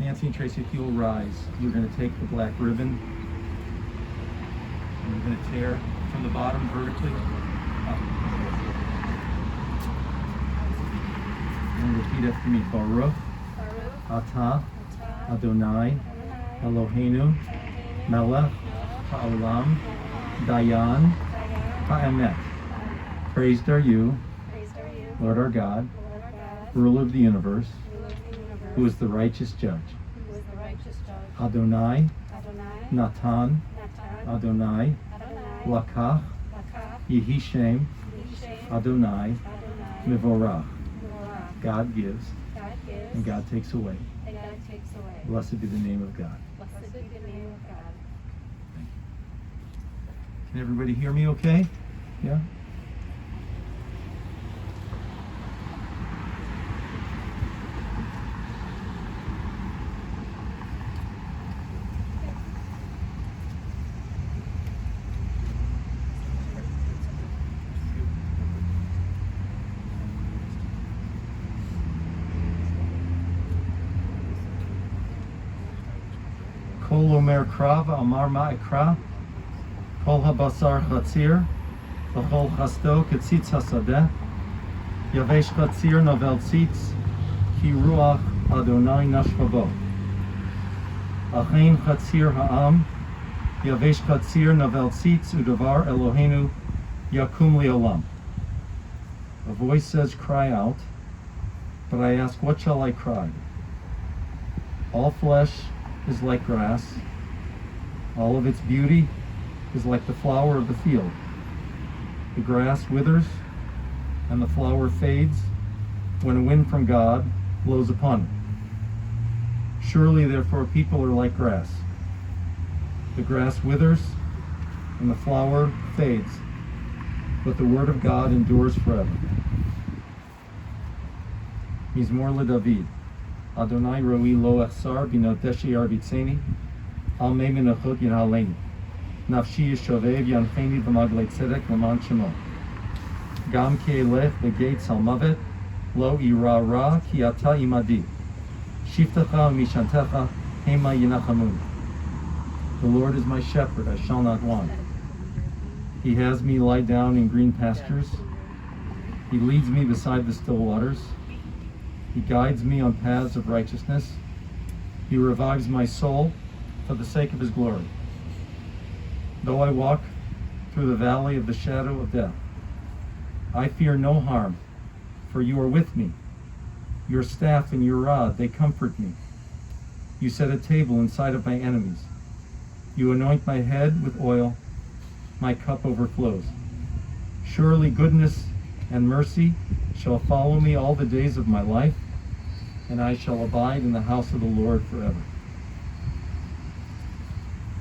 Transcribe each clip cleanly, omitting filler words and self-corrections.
Nancy and Tracy, if you'll rise, you're going to take the black ribbon and you're going to tear from the bottom vertically up. And repeat after me. Baruch Atah Adonai Eloheinu Melech Ha'olam Dayan Ha'emet. Praised are you, Lord our God, ruler of the universe, who is the righteous judge. Adonai, Natan, Adonai, Lakach, Yehi Shem, Adonai, Mivorach. God gives, and God takes away. Blessed be the name of God. Can everybody hear me okay? Yeah? Kol omer krav amar ma'ikra, kol habasar chatzir, v'chol chasto ketzitz hasadeh, yavesh chatzir novel tzitz, ki ruach Adonai nashvabo. Achein chatzir ha'am, yavesh chatzir novel tzitz, udavar Eloheinu yakum li'olam. A voice says, cry out, but I ask, what shall I cry? All flesh is like grass, all of its beauty is like the flower of the field. The grass withers and the flower fades when a wind from God blows upon it. Surely therefore people are like grass. The grass withers and the flower fades, but the word of God endures forever. Mizmor LeDavid. Adonai roi lo echsar binoteshi arvitzeni, al mei menachot yinhaleni. Nafshi yishovev yancheni b'maglei tzedek l'man shemo. Gam ki elech b'gates halmavet, lo ira ra ki ata imadi. Shiftecha u'mishantecha hema yinachamun. The Lord is my shepherd, I shall not want. He has me lie down in green pastures. He leads me beside the still waters. He guides me on paths of righteousness. He revives my soul for the sake of his glory. Though I walk through the valley of the shadow of death, I fear no harm, for you are with me. Your staff and your rod, they comfort me. You set a table in sight of my enemies. You anoint my head with oil. My cup overflows. Surely goodness and mercy shall follow me all the days of my life, and I shall abide in the house of the Lord forever.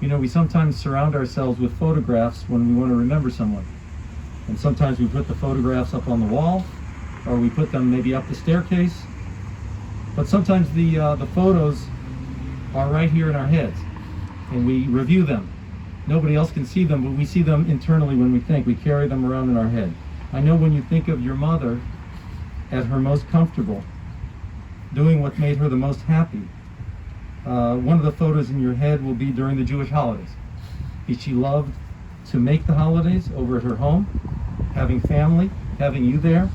You know, we sometimes surround ourselves with photographs when we want to remember someone. And sometimes we put the photographs up on the wall, or we put them maybe up the staircase. But sometimes the photos are right here in our heads, and we review them. Nobody else can see them, but we see them internally when we think. We carry them around in our head. I know when you think of your mother at her most comfortable, doing what made her the most happy, one of the photos in your head will be during the Jewish holidays. She loved to make the holidays over at her home, having family, having you there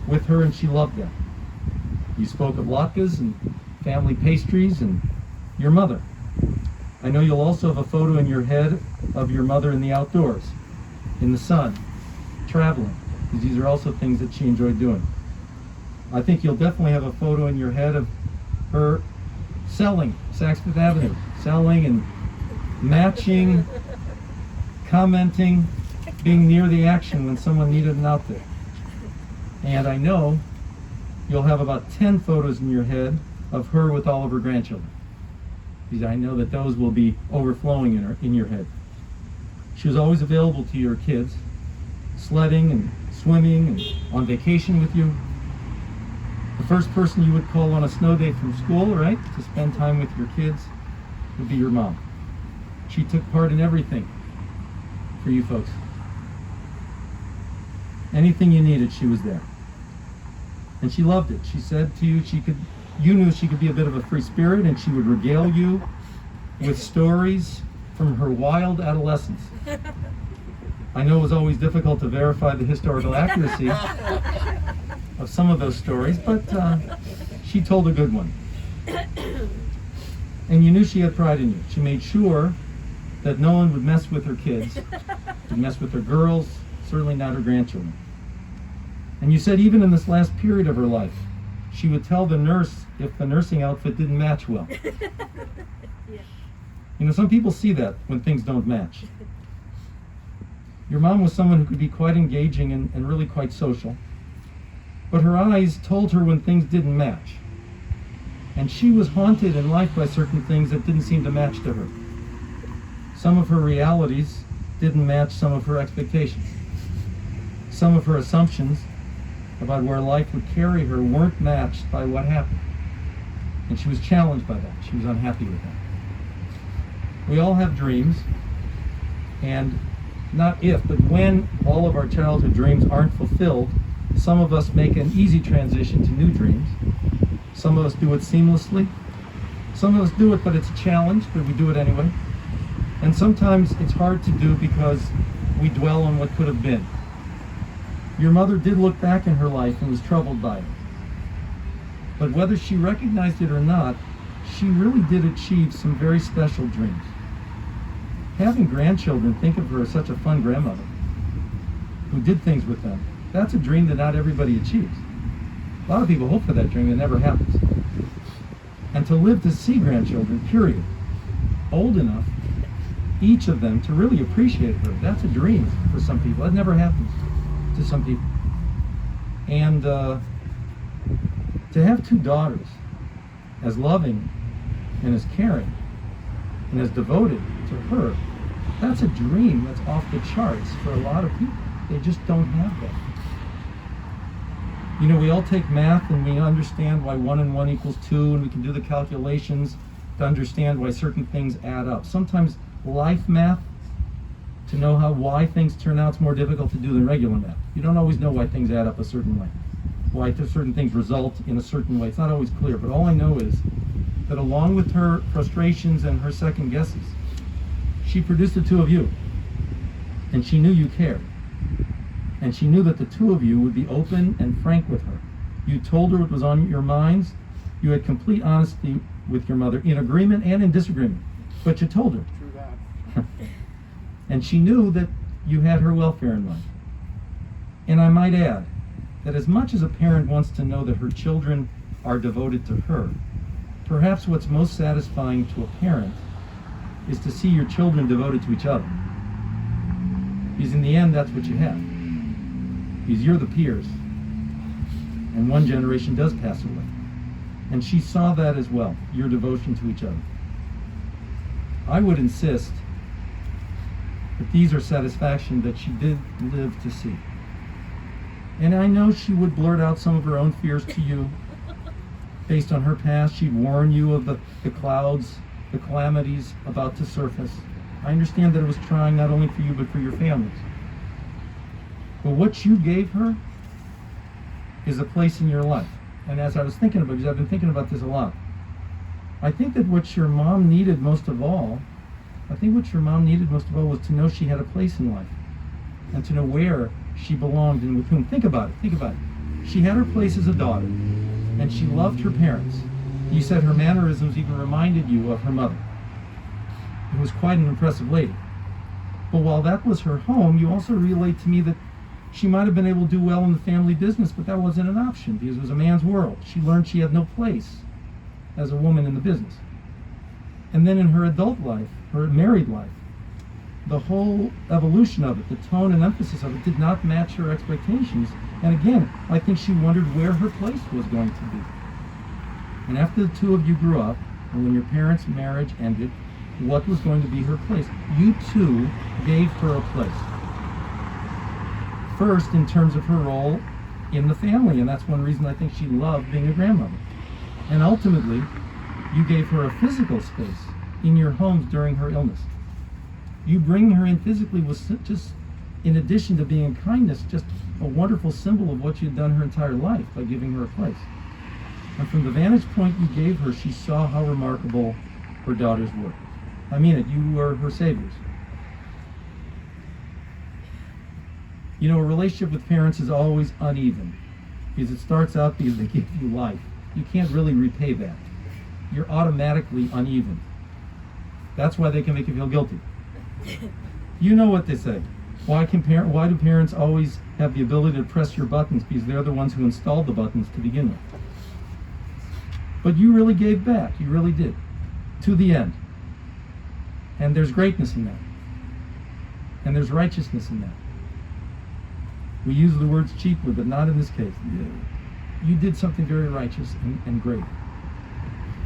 with her, and she loved that. You spoke of latkes and family pastries and your mother. I know you'll also have a photo in your head of your mother in the outdoors, in the sun, traveling, because these are also things that she enjoyed doing. I think you'll definitely have a photo in your head of her selling Saks Fifth Avenue, selling and matching, commenting, being near the action when someone needed an outfit. And I know you'll have about 10 photos in your head of her with all of her grandchildren. Because I know that those will be overflowing in your head. She was always available to your kids, sledding and swimming and on vacation with you. The first person you would call on a snow day from school, right, to spend time with your kids would be your mom. She took part in everything for you folks. Anything you needed, she was there. And she loved it. She said to you she could you knew she could be a bit of a free spirit, and she would regale you with stories from her wild adolescence. I know it was always difficult to verify the historical accuracy of some of those stories, but she told a good one. And you knew she had pride in you. She made sure that no one would mess with her kids, would mess with her girls, certainly not her grandchildren. And you said even in this last period of her life, she would tell the nurse if the nursing outfit didn't match well. Yeah. You know, some people see that when things don't match. Your mom was someone who could be quite engaging and really quite social, but her eyes told her when things didn't match. And she was haunted in life by certain things that didn't seem to match to her. Some of her realities didn't match some of her expectations. Some of her assumptions about where life would carry her weren't matched by what happened. And she was challenged by that. She was unhappy with that. We all have dreams, and not if, but when all of our childhood dreams aren't fulfilled, some of us make an easy transition to new dreams. Some of us do it seamlessly. Some of us do it, but it's a challenge, but we do it anyway. And sometimes it's hard to do because we dwell on what could have been. Your mother did look back in her life and was troubled by it. But whether she recognized it or not, she really did achieve some very special dreams. Having grandchildren think of her as such a fun grandmother who did things with them, that's a dream that not everybody achieves. A lot of people hope for that dream, it never happens. And to live to see grandchildren, period, old enough, each of them, to really appreciate her, that's a dream for some people. That never happens to some people. And to have two daughters as loving and as caring and as devoted to her, that's a dream that's off the charts for a lot of people. They just don't have that. You know, we all take math and we understand why 1 and 1 equals 2, and we can do the calculations to understand why certain things add up. Sometimes life math, to know why things turn out, is more difficult to do than regular math. You don't always know why things add up a certain way, why certain things result in a certain way. It's not always clear, but all I know is that along with her frustrations and her second guesses, she produced the two of you, and she knew you cared. And she knew that the two of you would be open and frank with her. You told her what was on your minds. You had complete honesty with your mother, in agreement and in disagreement. But you told her. True that. And she knew that you had her welfare in mind. And I might add that as much as a parent wants to know that her children are devoted to her, perhaps what's most satisfying to a parent is to see your children devoted to each other. Because in the end, that's what you have. Because you're the peers. And one generation does pass away. And she saw that as well, your devotion to each other. I would insist that these are satisfaction that she did live to see. And I know she would blurt out some of her own fears to you. Based on her past, she'd warn you of the clouds, the calamities about to surface. I understand that it was trying not only for you, but for your families. But what you gave her is a place in your life. And as I was thinking about it, because I've been thinking about this a lot, I think that what your mom needed most of all, was to know she had a place in life. And to know where she belonged and with whom. Think about it. She had her place as a daughter, and she loved her parents. You said her mannerisms even reminded you of her mother, who was quite an impressive lady. But while that was her home, you also relayed to me that she might have been able to do well in the family business, but that wasn't an option because it was a man's world. She learned she had no place as a woman in the business. And then in her adult life, her married life, the whole evolution of it, the tone and emphasis of it did not match her expectations. And again, I think she wondered where her place was going to be. And after the two of you grew up, and when your parents' marriage ended, what was going to be her place? You too gave her a place. First, in terms of her role in the family, and that's one reason I think she loved being a grandmother. And ultimately, you gave her a physical space in your homes during her illness. You bringing her in physically was just, in addition to being a kindness, just a wonderful symbol of what you'd done her entire life by giving her a place. And from the vantage point you gave her, she saw how remarkable her daughters were. I mean it, you were her saviors. You know, a relationship with parents is always uneven because it starts out because they give you life. You can't really repay that. You're automatically uneven. That's why they can make you feel guilty. You know what they say. Why do parents always have the ability to press your buttons? Because they're the ones who installed the buttons to begin with. But you really gave back. You really did. To the end. And there's greatness in that. And there's righteousness in that. We use the words cheaply, but not in this case. You did something very righteous and great.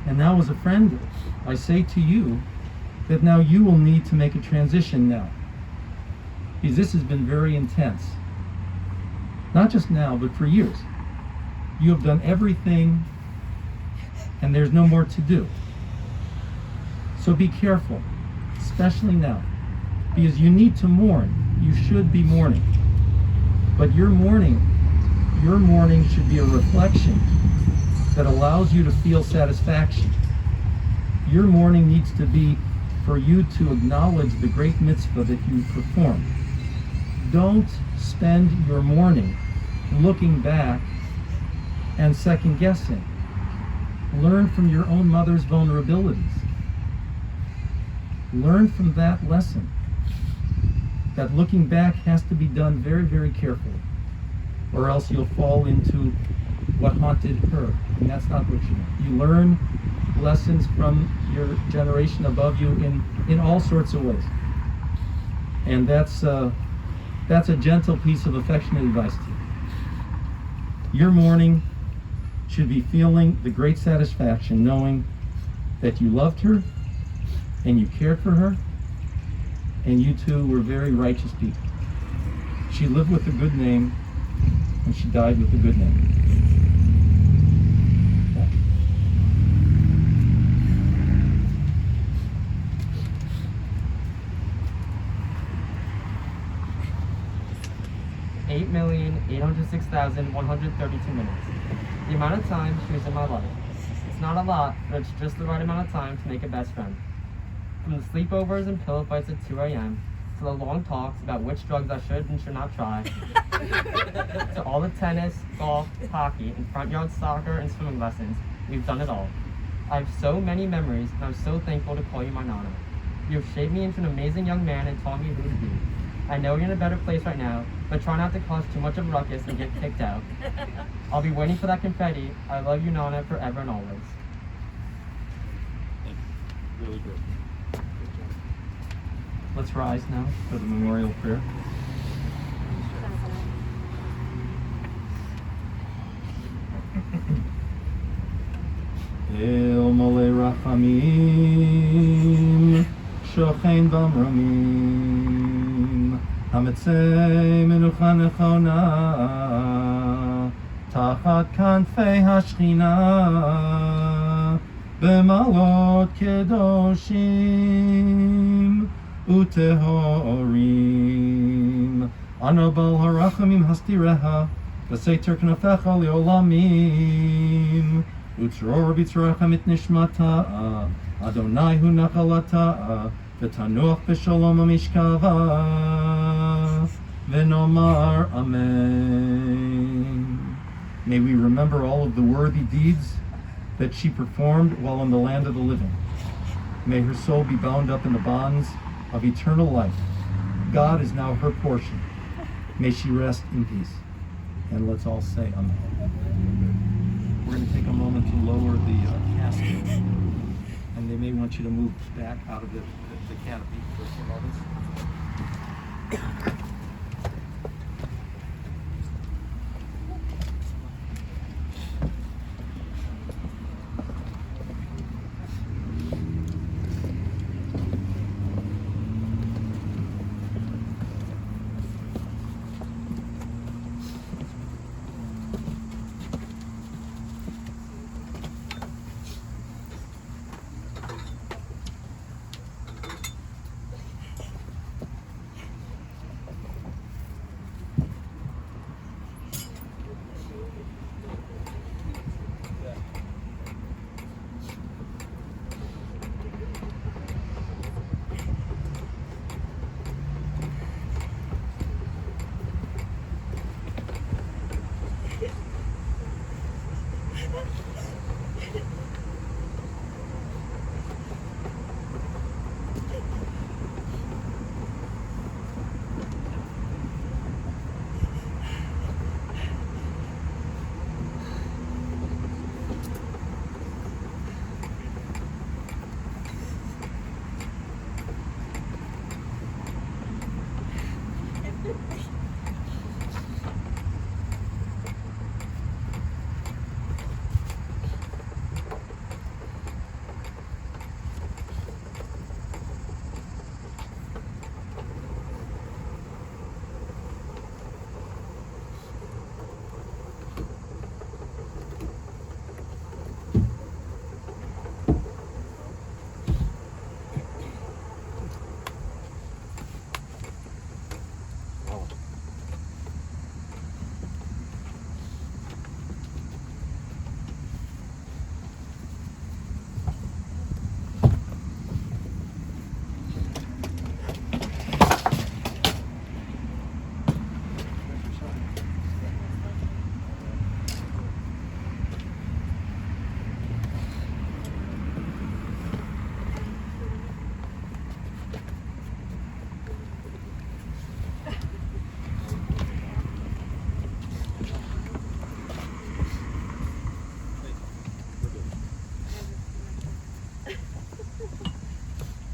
And now as a friend, I say to you that now you will need to make a transition now. Because this has been very intense. Not just now, but for years. You have done everything and there's no more to do. So be careful, especially now, because you need to mourn. You should be mourning. But your mourning should be a reflection that allows you to feel satisfaction. Your mourning needs to be for you to acknowledge the great mitzvah that you performed. Don't spend your mourning looking back and second guessing. Learn from your own mother's vulnerabilities. Learn from that lesson. That looking back has to be done very, very carefully, or else you'll fall into what haunted her, and that's not what you want. You learn lessons from your generation above you in all sorts of ways, and that's a gentle piece of affectionate advice to you. Your mourning should be feeling the great satisfaction knowing that you loved her and you cared for her, and you two were very righteous people. She lived with a good name, and she died with a good name. Yeah. 8,806,132 minutes. The amount of time she was in my life. It's not a lot, but it's just the right amount of time to make a best friend. From the sleepovers and pillow fights at 2 a.m., to the long talks about which drugs I should and should not try, to all the tennis, golf, hockey, and front yard soccer and swimming lessons, we've done it all. I have so many memories, and I'm so thankful to call you my Nana. You have shaped me into an amazing young man and taught me who to be. I know you're in a better place right now, but try not to cause too much of a ruckus and get kicked out. I'll be waiting for that confetti. I love you, Nana, forever and always. Really good. Let's rise now for the memorial prayer. El Mole Rachamim, Shochein Bamramim, Hametzei Menucha Nechona, Tachat Kanfei Hashchina, B'malot Kedoshim, Utehorim, Anabal Harachamim Hastireha, V'seiter Knafecha Leolamim, Utzror B'tzorachem et Nishmata, Adonai hu Nachalata, V'tanuach B'shalom Amishkava, V'nomar Amen. May we remember all of the worthy deeds that she performed while in the land of the living. May her soul be bound up in the bonds of eternal life. God is now her portion. May she rest in peace. And let's all say Amen. We're going to take a moment to lower the casket, and they may want you to move back out of the canopy for a few moments.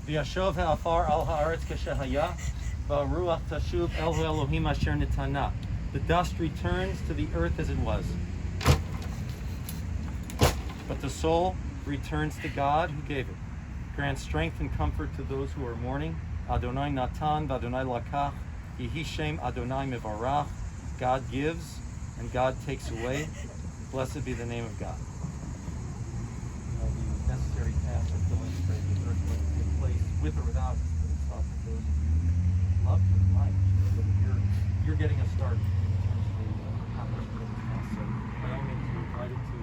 V'yashov ha'afar al ha'aretz k'shehaya, v'ruach tashuv el Elohim asher nitana. The dust returns to the earth as it was, but the soul returns to God who gave it. Grant strength and comfort to those who are mourning. Adonai Natan v'Adonai Lakach, Yehi Shem Adonai Mevarach. God gives and God takes away. Blessed be the name of God. The necessary task of demonstrating the earthquake to take place with or without thoughts of those who love your life. You're getting a start in terms of the accomplishment of this task. So by all means, you're invited to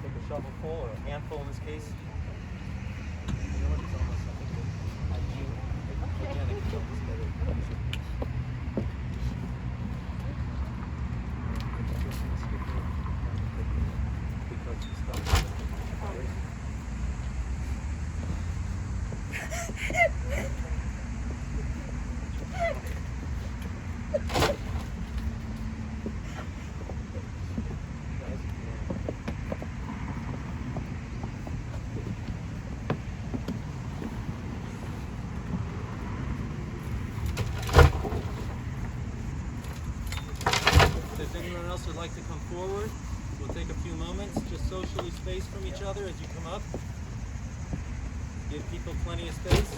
take a shovelful or a handful in this case. You know what? It's almost something that again, it comes together. Because it's stuff. If anyone else would like to come forward, we'll take a few moments, just socially spaced from each other as you come up. Give people plenty of space.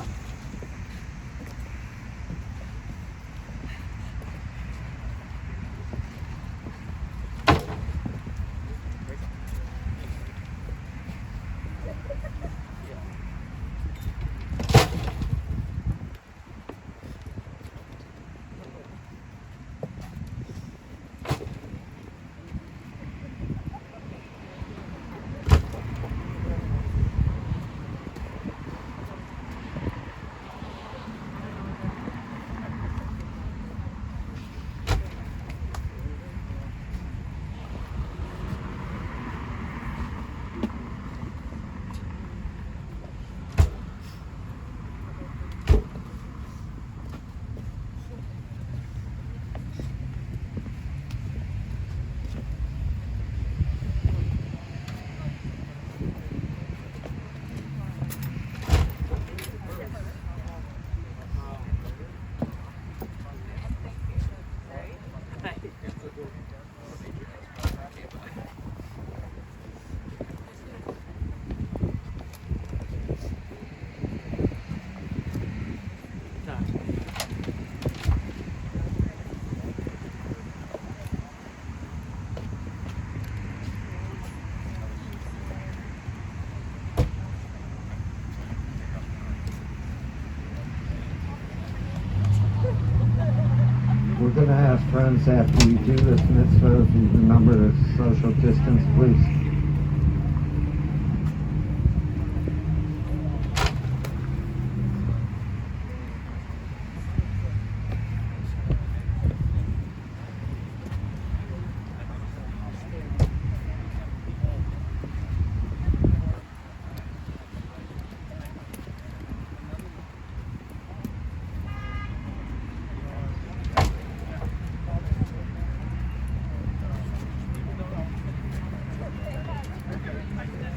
We're going to ask friends after you do this mitzvah, if you remember to social distance, please.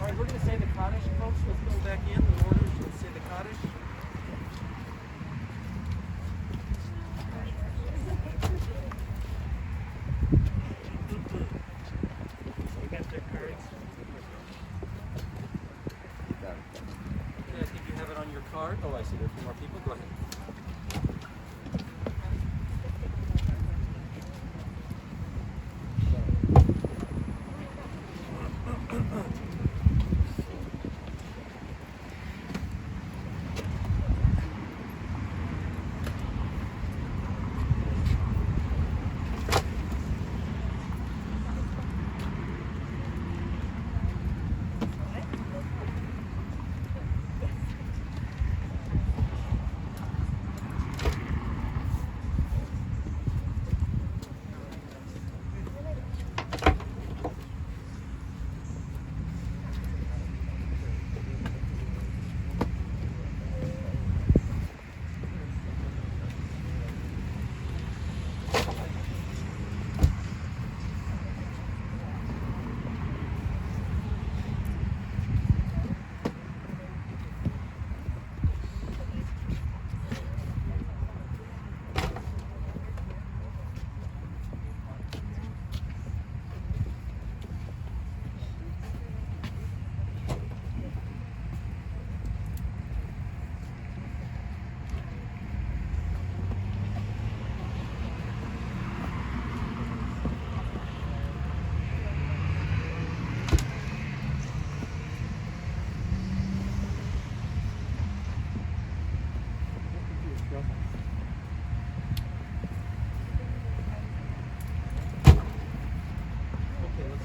We're going to say the Kaddish, folks. Let's go back in the order. Let's say the Kaddish. You got their cards. Okay, I think you have it on your card. Oh, I see. There are a few more people. Go ahead.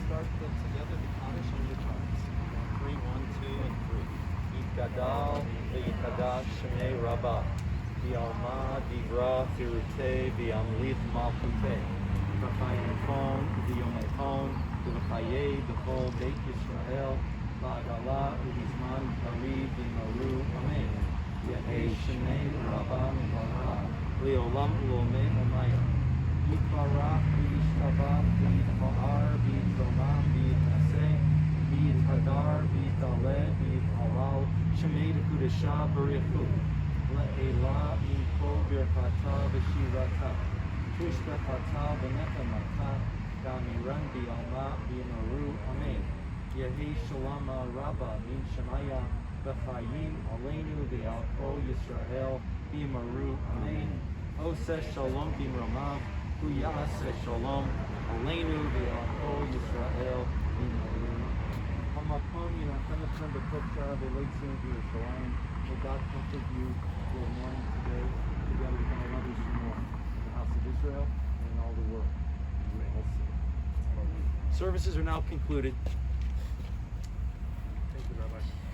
start together the Kaddish on your charts. 3, 1, 2, and 3. Yitgadal, V'yitadash, Shemei Rabbah. V'alma, Divra, Firute, V'amlit Malchute. V'chayimchon, V'yomechon, V'chaye, B'chol Beit Yisrael, V'agala, V'izman, Karib, V'maru, Amen. Yehei Shemei Rabbah, V'ara, Leolam, U'lomei, Omaya. Yitbarach, V'yishtabach, V'yitba'ar, V'yitromam, V'yitnaseh, V'yithadar, V'yitaleh, V'yithalal, Shemei D'Kudeshah, B'richu. Le'ela Mikol Birkata V'Shirata Tushbechata V'Nechemata Gamiran B'Alma B'Maru Amen. Yehi Shalama Rabba Min Shemaya V'Chayim Aleinu V'Al Kol Yisrael B'Maru Amen. Oseh Shalom B'Ramav Huyaseh Shalom Aleinu V'Al Kol Yisrael B'Maru. Hamakom Yinachem B'Kokshah V'Leitzim V'Yerushalayim. May God comfort you for morning today. Together we're going to love you some more in the house of Israel and in all the world. Services are now concluded. Thank you, Rabbi.